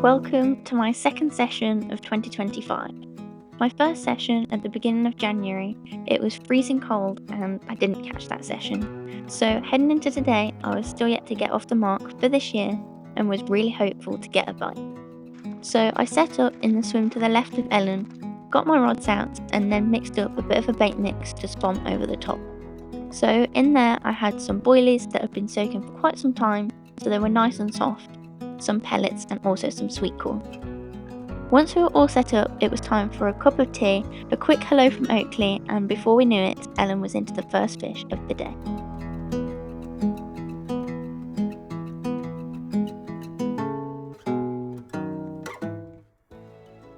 Welcome to my second session of 2025. My first session at the beginning of January, it was freezing cold and I didn't catch that session. So heading into today, I was still yet to get off the mark for this year and was really hopeful to get a bite. So I set up in the swim to the left of Ellen, got my rods out and then mixed up a bit of a bait mix to spawn over the top. So in there I had some boilies that had been soaking for quite some time, so they were nice and soft, some pellets and also some sweet corn. Once we were all set up, it was time for a cup of tea, a quick hello from Oakley, and before we knew it, Ellen was into the first fish of the day.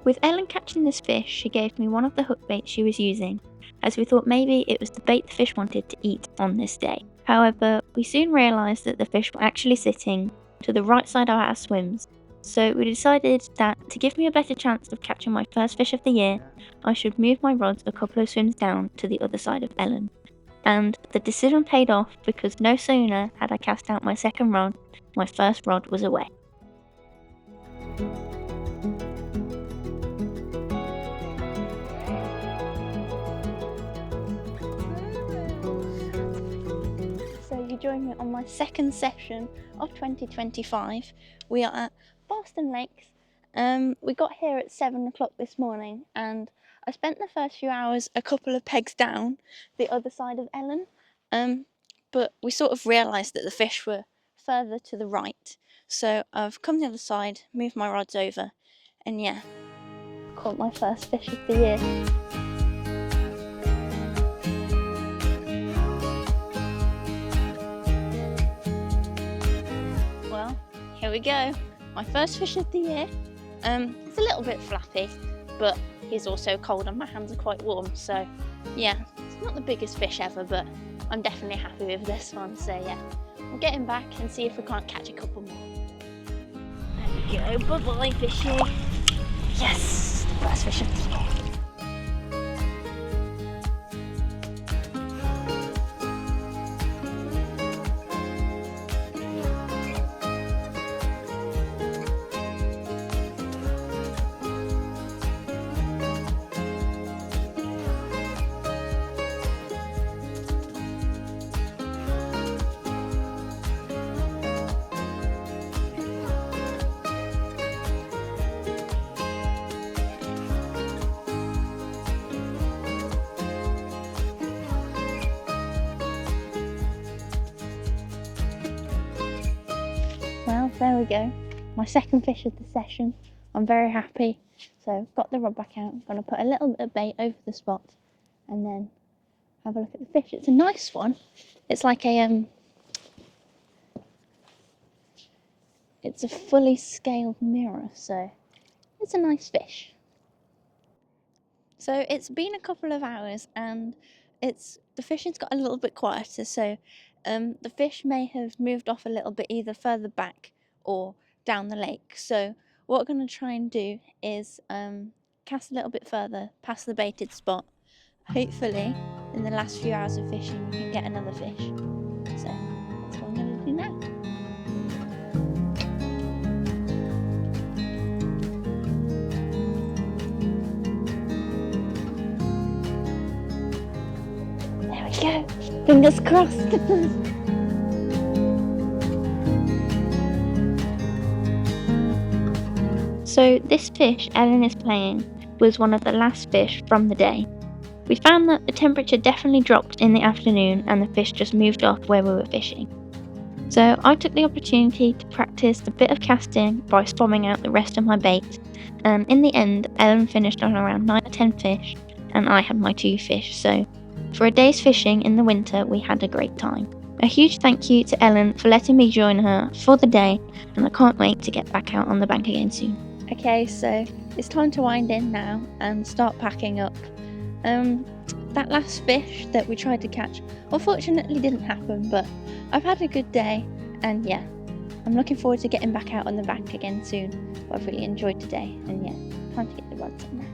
With Ellen catching this fish, she gave me one of the hook baits she was using, as we thought maybe it was the bait the fish wanted to eat on this day. However, we soon realised that the fish were actually sitting to the right side of our swims, so we decided that to give me a better chance of catching my first fish of the year, I should move my rods a couple of swims down to the other side of Ellen. And the decision paid off because no sooner had I cast out my second rod, my first rod was away. So you join me on my second session of 2025. We are at Barston Lakes. We got here at 7 o'clock this morning and I spent the first few hours a couple of pegs down the other side of Ellen, but we sort of realised that the fish were further to the right, so I've come the other side, moved my rods over, and yeah, caught my first fish of the year. Well, here we go. My first fish of the year. It's a little bit flappy, but he's also cold and my hands are quite warm, so yeah, it's not the biggest fish ever, but I'm definitely happy with this one, so yeah. We'll get him back and see if we can't catch a couple more. There we go, bye-bye fishy. Yes, first fish of the year. Well, there we go, my second fish of the session. I'm very happy. So got the rod back out, I'm going to put a little bit of bait over the spot and then have a look at the fish. It's a nice one. It's like it's a fully scaled mirror, so it's a nice fish. So it's been a couple of hours and the fishing's got a little bit quieter, so the fish may have moved off a little bit either further back or down the lake. So what we're going to try and do is cast a little bit further past the baited spot. Hopefully in the last few hours of fishing we can get another fish. So that's what I'm going to do now. There we go, fingers crossed. So this fish Ellen is playing was one of the last fish from the day. We found that the temperature definitely dropped in the afternoon and the fish just moved off where we were fishing. So I took the opportunity to practice a bit of casting by spomming out the rest of my bait, and in the end Ellen finished on around 9 or 10 fish and I had my 2 fish, so for a day's fishing in the winter we had a great time. A huge thank you to Ellen for letting me join her for the day, and I can't wait to get back out on the bank again soon. Okay, so it's time to wind in now and start packing up. That last fish that we tried to catch unfortunately didn't happen, but I've had a good day and yeah, I'm looking forward to getting back out on the bank again soon. But I've really enjoyed today and yeah, time to get the rods on now.